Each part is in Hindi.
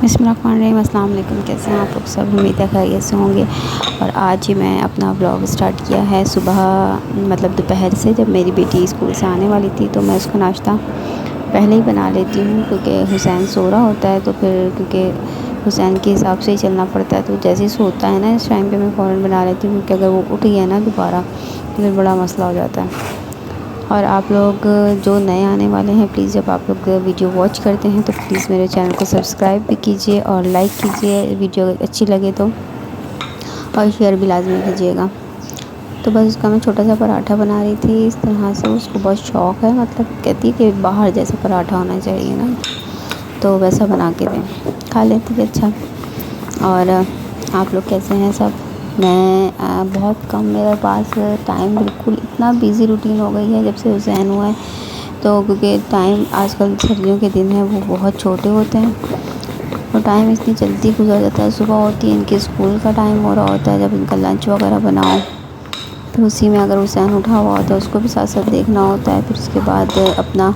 बिस्मिल्लाहिर्रहमानिर्रहीम। अस्सलाम वालेकुम। कैसे हैं आप लोग सब? उम्मीद है खैरियत से होंगे। और आज ही मैं अपना व्लॉग स्टार्ट किया है सुबह, मतलब दोपहर से। जब मेरी बेटी स्कूल से आने वाली थी तो मैं उसको नाश्ता पहले ही बना लेती हूँ, क्योंकि हुसैन सो रहा होता है। तो फिर क्योंकि हुसैन के हिसाब से ही चलना पड़ता है, तो जैसे ही सोता है ना इस टाइम पे मैं फ़ौरन बना लेती हूँ, क्योंकि अगर वो उठ गया ना दोबारा तो फिर बड़ा मसला हो जाता है। और आप लोग जो नए आने वाले हैं, प्लीज़ जब आप लोग वीडियो वॉच करते हैं तो प्लीज़ मेरे चैनल को सब्सक्राइब भी कीजिए और लाइक कीजिए, वीडियो अच्छी लगे तो, और शेयर भी लाजमी कीजिएगा। तो बस उसका मैं छोटा सा पराठा बना रही थी इस तरह से। उसको बहुत शौक़ है, मतलब कहती है कि बाहर जैसा पराठा होना चाहिए ना, तो वैसा बना के दें, खा लेती है अच्छा। और आप लोग कैसे हैं सब? मैं बहुत कम, मेरे पास टाइम, बिल्कुल इतना बिज़ी रूटीन हो गई है जब से हुसैन हुआ है। तो क्योंकि टाइम आजकल सर्दियों के दिन है वो बहुत छोटे होते हैं, तो टाइम इतनी जल्दी गुजर जाता है। सुबह होती है, इनके स्कूल का टाइम हो रहा होता है, जब इनका लंच वगैरह बनाओ, फिर उसी में अगर हुसैन उठा हुआ होता है उसको भी साथ साथ देखना होता है। फिर उसके बाद अपना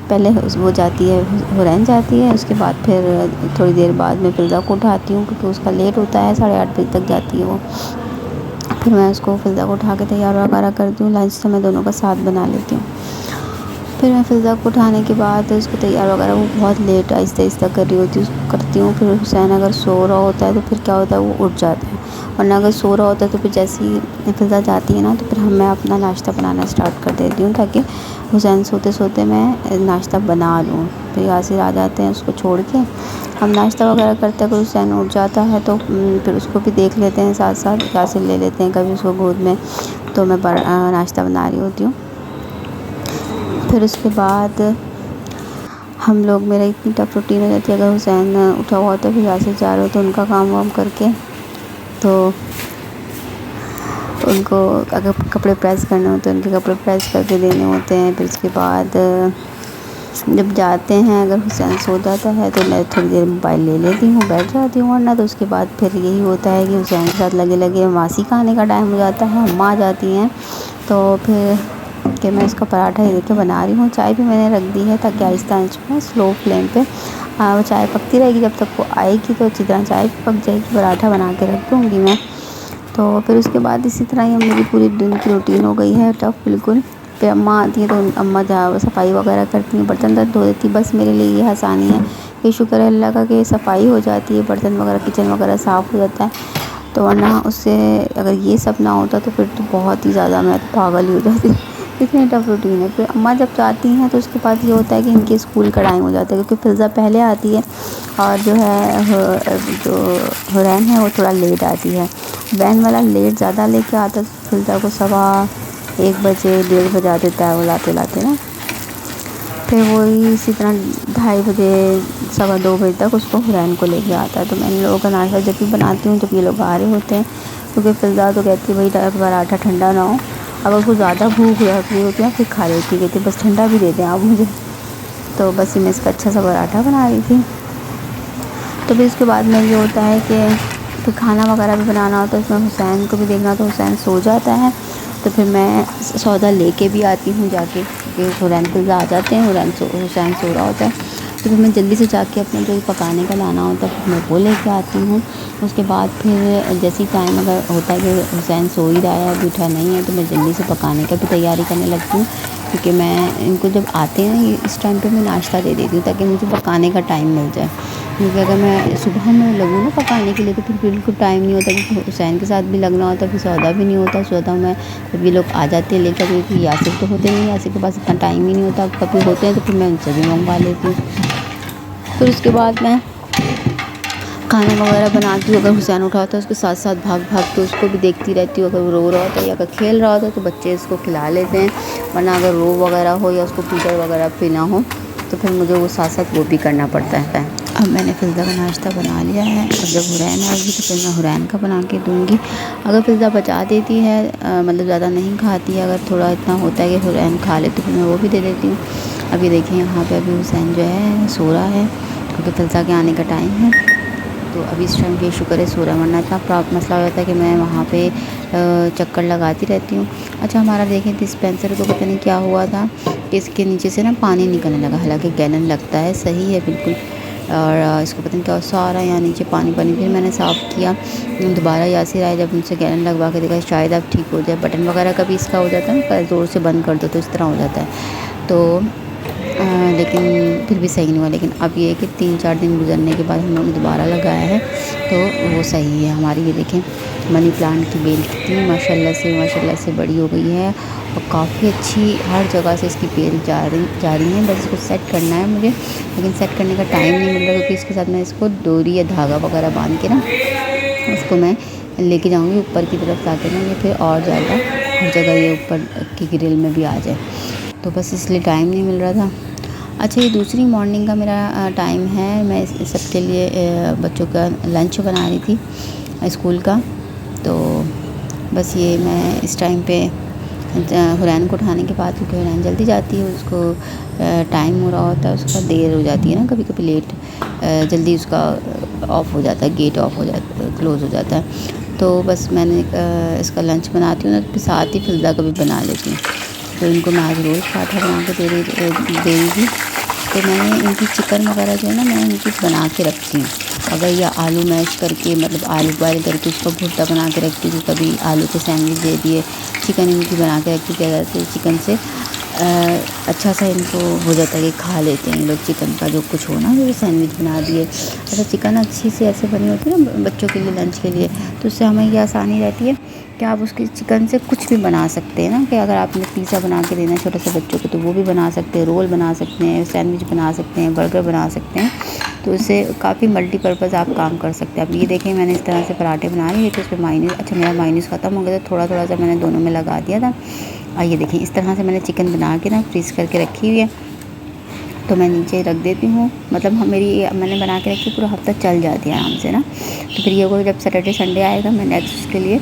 पहले वो जाती है, हुरैन जाती है, उसके बाद फिर थोड़ी देर बाद मैं फ़िज़ा को उठाती हूँ, क्योंकि उसका लेट होता है, 8:30 बजे तक जाती है वो। फिर मैं उसको फ़िज़ा को उठा के तैयार वगैरह करती हूँ। लंच तो मैं दोनों का साथ बना लेती हूँ। फिर मैं फ़िज़ा को उठाने के बाद उसको तैयार वगैरह, वो बहुत लेट आहिस्ता आहिस्ता कर रही होती है, उसको करती हूँ। फिर हुसैन अगर सो रहा होता है तो फिर क्या होता है, वो उठ जाता है। वरना अगर सो रहा होता है तो फिर जैसे ही फ़िज़ा जाती है ना, तो फिर मैं अपना नाश्ता बनाना स्टार्ट कर देती हूँ, ताकि हुसैन सोते सोते मैं नाश्ता बना लूँ। फिर यासिर आ जाते हैं, उसको छोड़ के हम नाश्ता वगैरह करते हैं। अगर हुसैन उठ जाता है तो फिर उसको भी देख लेते हैं, साथ साथ यासिर ले लेते हैं कभी उसको गोद में। तो मैं नाश्ता बना रही होती हूँ। फिर उसके बाद हम लोग, मेरा इतनी टफ रूटीन हो जाती है, अगर हुसैन उठा हुआ होता है फिर यासिर जा रहे हो तो उनका काम वाम करके, तो उनको अगर कपड़े प्रेस करने होते हैं उनके कपड़े प्रेस करके देने होते हैं। फिर उसके बाद जब जाते हैं, अगर हुसैन सो जाता है तो मैं थोड़ी देर मोबाइल ले लेती हूँ, बैठ जाती हूँ। वरना तो उसके बाद फिर यही होता है कि हुसैन के साथ लगे लगे मासी का आने का टाइम हो जाता है, अम्मा आ जाती हैं, तो फिर कि मैं इसका पराठा ये देखिए बना रही हूँ। चाय भी मैंने रख दी है, ताकि आहिस्ता आहिस्ता स्लो फ्लेम पे वो चाय पकती रहेगी। जब तक वो आएगी तो अच्छी तरह चाय पक जाएगी। पराठा बना के रख दूँगी मैं। तो फिर उसके बाद इसी तरह ही मेरी पूरी दिन की रूटीन हो गई है टफ बिल्कुल। फिर अम्मा आती हैं तो अम्मा जहाँ सफाई वगैरह करती हैं, बर्तन तक धो देती। बस मेरे लिए ये आसानी है, ये शुक्र है अल्लाह का कि सफाई हो जाती है, बर्तन वगैरह किचन वगैरह साफ़ हो जाता है। तो वरना उससे अगर ये सब ना होता तो फिर तो बहुत ही ज़्यादा मैं पागल ही हो जाती। इतनी टफ रूटीन है। फिर अम्मा जब जाती हैं तो उसके बाद ये होता है कि इनके स्कूल का टाइम हो जाता है, क्योंकि फ़िज़ा पहले आती है और जो है जो हुरैन है वो थोड़ा लेट आती है। वैन वाला लेट ज़्यादा लेके आता है, फ़िज़ा को 1:15 बजे 1:30 बजा देता है वो लाते लाते ना। फिर वही इसी तरह 2:30 बजे 2:15 बजे तक उसको हुरैन को लेके आता है। तो मैं इन लोगों का नाश्ता जब भी बनाती हूँ जब ये लोग आ रहे होते हैं, क्योंकि फ़िज़ा तो कहती है भाई पराठा ठंडा ना हो। अगर उसको ज़्यादा भूख लगी होती है फिर खा लेती, कहती बस ठंडा भी दे दें आप मुझे। तो बस मैं इसका अच्छा सा पराठा बना रही थी। तो फिर इसके बाद में ये होता है कि फिर खाना वगैरह भी बनाना होता है, इसमें हुसैन को भी देखना, तो हुसैन सो जाता है। तो फिर मैं सौदा लेके भी आती हूँ जाके, क्योंकि हुरैन फ़िज़ा आ जाते हैं, हुसैन सो रहा होता है। तो फिर मैं जल्दी से जाके अपना जो पकाने का लाना होता है फिर मैं वो लेके आती हूँ। उसके बाद फिर जैसे ही टाइम अगर होता है कि हुसैन सो ही रहा है, अभी उठा नहीं है, तो मैं जल्दी से पकाने का भी तैयारी करने लगती हूँ। क्योंकि मैं इनको जब आते हैं इस टाइम पे मैं नाश्ता दे देती हूँ, ताकि मुझे पकाने का टाइम मिल जाए। क्योंकि अगर मैं सुबह में लगूँ ना पकाने के लिए तो फिर बिल्कुल टाइम नहीं होता, क्योंकि हुसैन के साथ भी लगना होता है, फिर सौदा भी नहीं होता। सौदा मैं जब ये लोग आ जाते हैं लेकर, क्योंकि यासिर तो होते नहीं, यासिर के पास इतना टाइम ही नहीं होता। कभी होते हैं तो फिर मैं उनसे भी मंगवा लेती हूँ। फिर उसके बाद मैं खाना वगैरह बनाती हूँ। अगर हुसैन उठा होता है उसके साथ साथ भाग भाग के उसको भी देखती रहती हूँ। अगर वो रो रहा होता है या अगर खेल रहा होता है तो बच्चे इसको खिला लेते हैं, वरना अगर रो वगैरह हो या उसको फीवर वगैरह पीना हो तो फिर मुझे वो साथ साथ वो भी करना पड़ता है। अब मैंने फ़िज़ा का नाश्ता बना लिया है, और जब हुरैन आएगी तो फिर मैं हुरैन का बना के दूँगी। अगर फ़िज़ा बचा देती है, मतलब ज़्यादा नहीं खाती है, अगर थोड़ा इतना होता है कि हुरैन खा ले तो फिर मैं वो भी दे देती हूँ। अभी देखिए यहाँ पे अभी हुसैन जो है सो रहा है, क्योंकि फ़िज़ा के आने का टाइम है। तो अभी इस टाइम पे शुक्र है सो रहा है, वरना इतना मसला हो जाता है कि मैं वहाँ पे चक्कर लगाती रहती हूँ। अच्छा, हमारा देखें डिस्पेंसर को पता नहीं क्या हुआ था, इसके नीचे से ना पानी निकलने लगा। हालांकि गैलन लगता है, सही है बिल्कुल, और इसको पता नहीं क्या सारा यहाँ नीचे पानी पानी। फिर मैंने साफ़ किया, दोबारा यासिर आए, जब उनसे गैलन लगवा के देखा शायद अब ठीक हो जाए। बटन वगैरह का भी इसका हो जाता है ना, ज़ोर से बंद कर दो तो इस तरह हो जाता है। तो लेकिन फिर भी सही नहीं हुआ। लेकिन अब ये है कि 3-4 दिन गुजरने के बाद हम लोगों ने दोबारा लगाया है तो वो सही है हमारी। ये देखें मनी प्लांट की बेल कितनी माशाल्लाह से बड़ी हो गई है और काफ़ी अच्छी हर जगह से इसकी बेल जा रही है। बस इसको सेट करना है मुझे, लेकिन सेट करने का टाइम नहीं मिल रहा क्योंकि इसके साथ मैं इसको डोरी या धागा वगैरह बांध के ना उसको मैं लेके जाऊंगी ऊपर की तरफ, ताकि ना ये फिर और ज़्यादा हर जगह ये ऊपर की ग्रिल में भी आ जाए। तो बस इसलिए टाइम नहीं मिल रहा था। अच्छा, ये दूसरी मॉर्निंग का मेरा टाइम है। मैं सबके लिए बच्चों का लंच बना रही थी स्कूल का। तो बस ये मैं इस टाइम पे हुरैन को उठाने के बाद, क्योंकि हुरैन जल्दी जाती है, उसको टाइम हो रहा होता है, उसका देर हो जाती है ना, कभी कभी लेट जल्दी उसका ऑफ़ हो जाता है, गेट ऑफ हो जाता है, क्लोज़ हो जाता है। तो बस मैंने इसका लंच बनाती हूँ ना, तो साथ ही फिज़ा का भी बना लेती हूँ। तो इनको मैं आज रोज़ पराठा बना के दे रही थी। तो मैंने इनकी चिकन वगैरह जो है ना, मैं इनकी बना के रखती हूँ। अगर या आलू मैश करके, मतलब आलू बॉयल करके उसका भुर्ता बना के रखती हूँ। कभी आलू के सैंडविच दे दिए, चिकन इनकी बना के रखती। क्या कहते हैं, चिकन से अच्छा सा इनको हो जाता है कि खा लेते हैं लोग चिकन का जो कुछ हो ना, जो सैंडविच बना दिए। अच्छा, चिकन अच्छी से ऐसे बनी होती है ना बच्चों के लिए लंच के लिए, तो उससे हमें ये आसानी रहती है कि आप उसकी चिकन से कुछ भी बना सकते हैं ना, कि अगर आपने पिज़्ज़ा बना के देना है छोटे से बच्चों को तो वो भी बना सकते हैं, रोल बना सकते हैं, सैंडविच बना सकते हैं, बर्गर बना सकते हैं। तो इससे काफ़ी मल्टीपर्पज़ आप काम कर सकते हैं। अब ये देखें मैंने इस तरह से पराठे बना लिए थे, उसमें मायोनीज़, अच्छा मेरा मायोनीज़ ख़त्म हो गया था, थोड़ा थोड़ा सा मैंने दोनों में लगा दिया था। और ये देखिए इस तरह से मैंने चिकन बना के ना फ्रीज़ करके रखी हुई है, तो मैं नीचे रख देती हूँ। मतलब मैंने बना के रखी, पूरा हफ्ता चल जाती है आराम से ना। तो फिर ये को जब सैटरडे संडे आएगा, मैं नेक्स्ट उसके लिए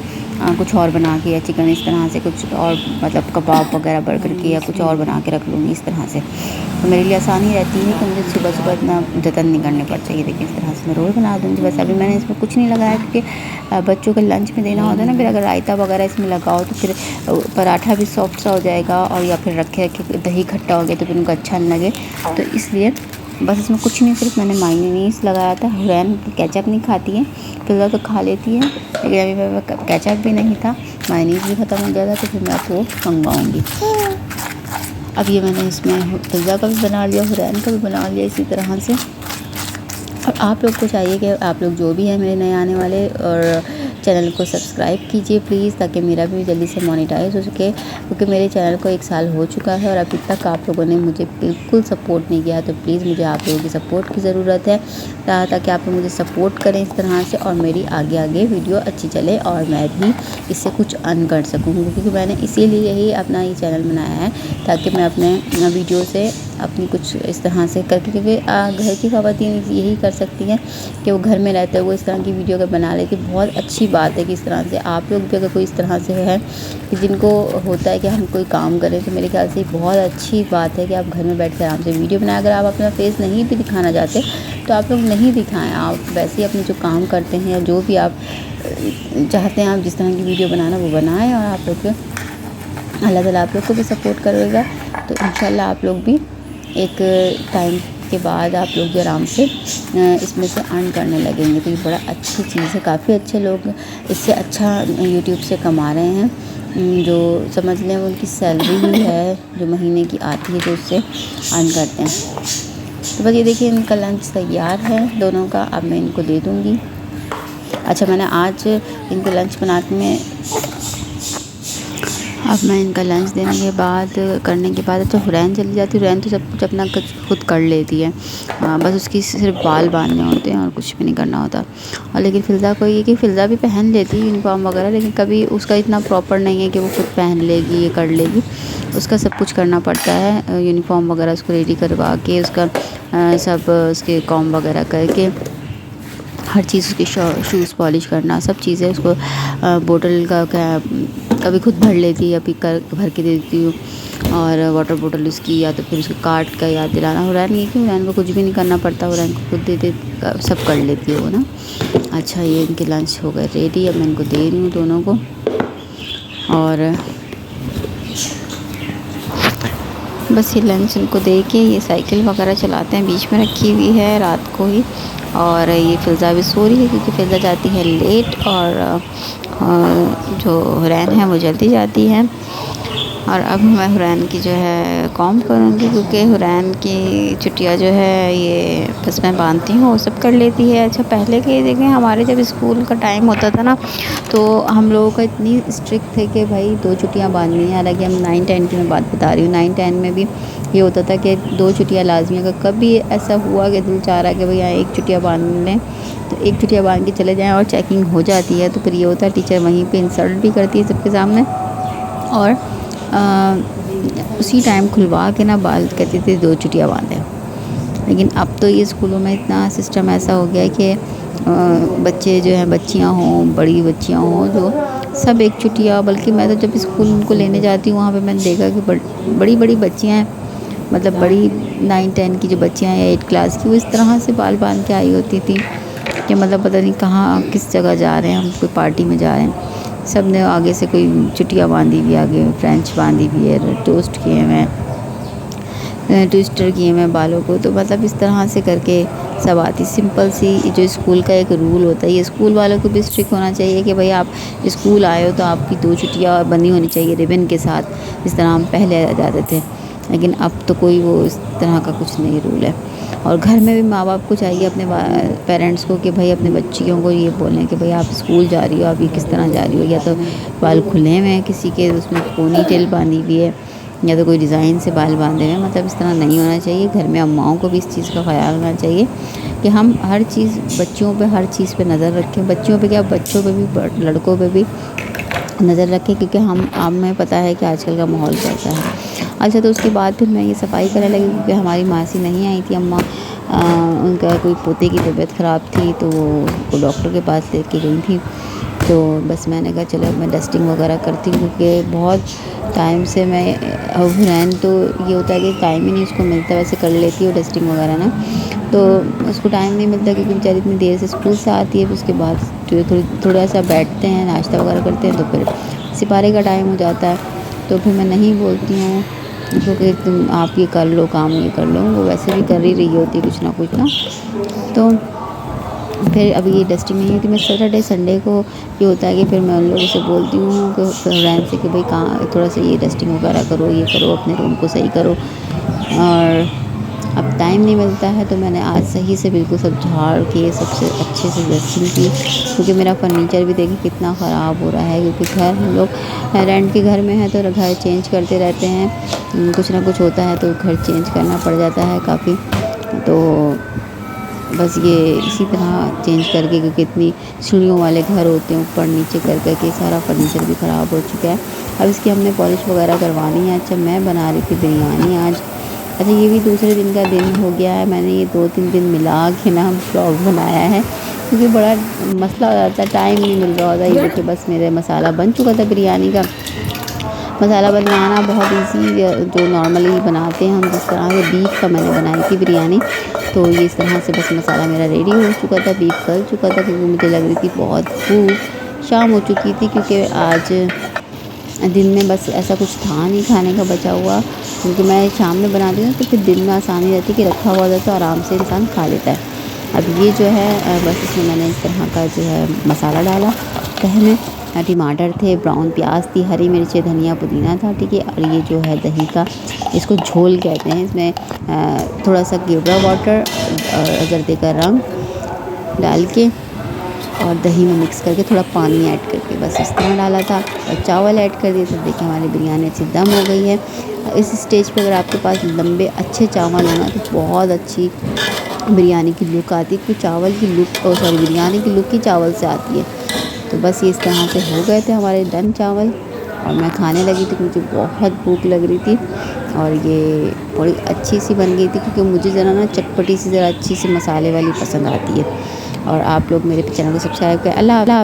कुछ और बना के, या चिकन इस तरह से कुछ और, मतलब कबाब वगैरह बर्गर की या कुछ और बना के रख लूँगी इस तरह से। तो मेरे लिए आसानी रहती है कि मुझे सुबह सुबह इतना जतन नहीं करने पड़ता। ये देखिए इस तरह से मैं रोल बना दूँगी। बस अभी मैंने इसमें कुछ नहीं लगाया, क्योंकि बच्चों को लंच में देना होता है ना। फिर अगर रायता वगैरह इसमें लगाओ तो फिर पराठा भी सॉफ्ट सा हो जाएगा, और या फिर रखे रखे दही खट्टा हो गया तो फिर उनको अच्छा नहीं लगे। तो इसलिए बस इसमें कुछ नहीं, सिर्फ मैंने मायोनीज़ लगाया था। हुरैन केचप नहीं खाती है, पिज़्ज़ा तो खा लेती है, लेकिन अभी मेरे पास केचप भी नहीं था, मायोनीज़ भी ख़त्म हो गया था, तो फिर मैं आपको मंगवाऊँगी। अब ये मैंने इसमें पिज़्ज़ा का भी बना लिया, हुरैन का भी बना लिया इसी तरह से। और आप लोग को चाहिए कि आप लोग जो भी हैं मेरे नए आने वाले, और चैनल को सब्सक्राइब कीजिए प्लीज़, ताकि मेरा भी जल्दी से मोनेटाइज हो सके, क्योंकि मेरे चैनल को 1 साल हो चुका है और अभी तक आप लोगों ने मुझे बिल्कुल सपोर्ट नहीं किया। तो प्लीज़ मुझे आप लोगों की सपोर्ट की ज़रूरत है, ताकि आप लोग मुझे सपोर्ट करें इस तरह से, और मेरी आगे आगे वीडियो अच्छी चले और मैं भी इससे कुछ अर्न कर सकूँ। क्योंकि मैंने इसीलिए ही अपना ये चैनल बनाया है, ताकि मैं अपने वीडियो से अपनी कुछ इस तरह से करके, क्योंकि घर की ख़वातीन यही कर सकती हैं कि वो घर में रहते हुए इस तरह की वीडियो अगर बना लेती। बहुत अच्छी बात है कि इस तरह से आप लोग भी अगर कोई इस तरह से है कि जिनको होता है कि हम कोई काम करें, तो मेरे ख्याल से बहुत अच्छी बात है कि आप घर में बैठ कर आराम से वीडियो बनाएं। अगर आप अपना फेस नहीं भी दिखाना चाहते तो आप लोग नहीं दिखाएं, आप वैसे ही अपने जो काम करते हैं या जो भी आप चाहते हैं, आप जिस तरह की वीडियो बनाना वो बनाएं, और आप लोग अल्लाह ताला आप लोग को भी सपोर्ट करेगा। तो इंशाल्लाह आप लोग भी एक टाइम के बाद आप लोग भी आराम से इसमें से अर्न करने लगेंगे। तो ये बड़ा अच्छी चीज़ है, काफ़ी अच्छे लोग इससे अच्छा यूट्यूब से कमा रहे हैं, जो समझ लें उनकी सैलरी ही है जो महीने की आती है, जो उससे अर्न करते हैं। तो बस ये देखिए इनका लंच तैयार है दोनों का, अब मैं इनको दे दूँगी। अच्छा, मैंने आज इनको लंच बनाने में, अब मैं इनका लंच देने के बाद करने के बाद, अच्छा हुरैन चली जाती है। हुरैन तो सब कुछ अपना खुद कर लेती है, बस उसकी सिर्फ बाल बांधने होते हैं और कुछ भी नहीं करना होता। और लेकिन फ़िज़ा को ये कि फ़िज़ा भी पहन लेती है यूनिफॉर्म वगैरह, लेकिन कभी उसका इतना प्रॉपर नहीं है कि वो खुद पहन लेगी, ये कर लेगी। उसका सब कुछ करना पड़ता है, यूनिफॉर्म वगैरह उसको रेडी करवा के, उसका सब उसके कॉम वगैरह करके, हर चीज़ उसकी शूज़ पॉलिश करना, सब चीज़ें उसको। बोतल का कभी खुद भर लेती है या फिर भर के दे देती हूँ, और वाटर बोतल उसकी, या तो फिर उसके कार्ड का याद दिलाना। हुरैन ये कि हुरैन को कुछ भी नहीं करना पड़ता, हुरैन को खुद दे सब कर लेती है वो ना। अच्छा, ये इनके लंच हो गए रेडी, अब मैं इनको दे रही हूँ दोनों को। और बस ये लंच इनको दे के ये साइकिल वगैरह चलाते हैं, बीच में रखी हुई है रात को ही। और ये फ़िज़ा भी सो रही है क्योंकि फ़िज़ा जाती है लेट, और जो हुरैन है वो जल्दी जाती है। और अब मैं हुरैन की जो है कॉम्ब करूँगी क्योंकि हुरैन की चुटिया जो है ये बस मैं बांधती हूँ, वो सब कर लेती है। अच्छा, पहले के देखें हमारे जब स्कूल का टाइम होता था ना, तो हम लोगों का इतनी स्ट्रिक्ट थे कि भाई 2 चुटियाँ बांधनी है। हालांकि हम 9-10 की मैं बात बता रही हूँ, 9-10 में भी ये होता था कि 2 चुटियाँ लाजमी। अगर कभी ऐसा हुआ कि दिल चाह रहा कि भैया एक चुटिया बांध लें, तो एक चुटिया बांध के चले जाएँ और चेकिंग हो जाती है। तो फिर ये होता है टीचर वहीं पर इंसल्ट भी करती है सबके सामने, और उसी टाइम खुलवा के ना बाल कहती थी 2 चुटिया बांधे। लेकिन अब तो ये स्कूलों में इतना सिस्टम ऐसा हो गया है कि बच्चे जो हैं, बच्चियां हों, बड़ी बच्चियां हों, जो सब एक चुटिया। बल्कि मैं तो जब स्कूल उनको लेने जाती हूँ वहाँ पे मैंने देखा कि बड़ी बड़ी बच्चियाँ हैं, मतलब बड़ी 9-10 की जो बच्चियाँ हैं या 8 क्लास की, वो इस तरह से बाल बांध के आई होती थी कि मतलब पता नहीं कहाँ किस जगह जा रहे हैं, हम कोई पार्टी में जा रहे हैं। सब ने आगे से कोई चुटिया बांधी हुई, आगे फ्रेंच बांधी हुई है, टोस्ट किए हुए हैं, ट्विस्टर किए हुए हैं बालों को। तो मतलब इस तरह से करके सब आती। सिंपल सी जो स्कूल का एक रूल होता है, ये स्कूल वालों को भी स्ट्रिक्ट होना चाहिए कि भाई आप स्कूल आए हो तो आपकी 2 चुटिया बंधी होनी चाहिए रिबन के साथ, इस तरह हम पहले आ जाते थे। लेकिन अब तो कोई वो इस तरह का कुछ नहीं रूल है। और घर में भी माँ बाप को चाहिए अपने पेरेंट्स को कि भाई अपने बच्चियों को ये बोलें कि भाई आप स्कूल जा रही हो, आप ये किस तरह जा रही हो। या तो बाल खुले हुए हैं किसी के, उसमें पोनी टेल बांधी हुई है, या तो कोई डिज़ाइन से बाल बांधे हुए हैं, मतलब इस तरह नहीं होना चाहिए। घर में अम्माओं को भी इस चीज़ का ख्याल रखना चाहिए कि हम हर चीज़ बच्चियों पे, हर चीज़ पे नज़र रखें। बच्चियों पे क्या, बच्चों पे भी, लड़कों पे भी नज़र रखें, क्योंकि हमें पता है कि आजकल का माहौल कैसा है। अच्छा, तो उसके बाद फिर मैं ये सफाई करने लगी क्योंकि हमारी मासी नहीं आई थी, अम्मा उनका कोई पोते की तबीयत ख़राब थी तो वो डॉक्टर के पास लेके गई थी। तो बस मैंने कहा चलो मैं डस्टिंग वगैरह करती हूँ, क्योंकि बहुत टाइम से मैं हुरैन तो ये होता है कि टाइम ही नहीं उसको मिलता, वैसे कर लेती है डस्टिंग वगैरह ना, तो उसको टाइम नहीं मिलता क्योंकि बेचारी इतनी देर से स्कूल से आती है। फिर उसके बाद जो थोड़ा सा बैठते हैं, नाश्ता वगैरह करते हैं, तो फिर सिपारे का टाइम हो जाता है। तो फिर मैं नहीं बोलती हूँ क्योंकि तुम आप ये कर लो, काम ये कर लो, वो वैसे भी कर ही रही होती कुछ ना कुछ ना। तो फिर अभी ये डस्टिंग नहीं होती। मैं सैटरडे संडे को ये होता है कि फिर मैं उन लोगों से बोलती हूँ कि फ्रेंड से कि भाई कहाँ थोड़ा सा ये डस्टिंग वगैरह करो, ये करो, अपने रूम को सही करो। और अब टाइम नहीं मिलता है तो मैंने आज सही से बिल्कुल सब झाड़ के सबसे अच्छे से डस्टिंग की, क्योंकि मेरा फर्नीचर भी देखिए कितना ख़राब हो रहा है। क्योंकि घर हम लोग रेंट के घर में है तो घर चेंज करते रहते हैं, कुछ ना कुछ होता है तो घर चेंज करना पड़ जाता है काफ़ी। तो बस ये इसी तरह चेंज करके, क्योंकि इतनी सीढ़ियों वाले घर होते हैं, ऊपर नीचे कर करके सारा फर्नीचर भी ख़राब हो चुका है। अब इसकी हमने पॉलिश वगैरह करवानी है। अच्छा, मैं बना रही थी बिरयानी आज। अच्छा, ये भी दूसरे दिन का दिन हो गया है, मैंने ये 2-3 दिन मिला के ना व्लॉग बनाया है, क्योंकि बड़ा मसला हो जाता है, टाइम नहीं मिल रहा होता। ये देखिए बस मेरे मसाला बन चुका था बिरयानी का। मसाला बनवाना बहुत इजी, जो नॉर्मली बनाते हैं हम, जिस तरह से बीफ का मैंने बनाई थी बिरयानी, तो ये इस तरह से बस मसाला मेरा रेडी हो चुका था, बीफ गल चुका था, क्योंकि मुझे लग रही थी बहुत भूख। शाम हो चुकी थी क्योंकि आज दिन में बस ऐसा कुछ था नहीं खाने का बचा हुआ, क्योंकि मैं शाम में बनाती हूँ तो फिर दिन में आसानी रहती है कि रखा हुआ रहता है, आराम से इंसान खा लेता है। अब ये जो है बस इसमें मैंने इस तरह का जो है मसाला डाला। पहले टमाटर थे, ब्राउन प्याज थी, हरी मिर्ची, धनिया, पुदीना था, ठीक है। और ये जो है दही का, इसको झोल कहते हैं। इसमें थोड़ा सा गेवरा वाटर और जर्दे का रंग डाल के और दही में मिक्स करके थोड़ा पानी ऐड करके बस इस तरह डाला था, और चावल ऐड कर दिए। तो देखिए हमारी बिरयानी अच्छी दम हो गई है। इस स्टेज पे अगर आपके पास लंबे अच्छे चावल हो ना तो बहुत अच्छी बिरयानी की लुक आती है, क्योंकि चावल की लुक बिरयानी की लुक ही चावल से आती है। तो बस ये इस तरह से हो गए थे हमारे डन चावल, और मैं खाने लगी थी, मुझे बहुत भूख लग रही थी। और ये बड़ी अच्छी सी बन गई थी, क्योंकि मुझे ज़रा ना चटपटी सी, ज़रा अच्छी सी मसाले वाली पसंद आती है। और आप लोग मेरे चैनल को सब्सक्राइब करें। अल्लाह।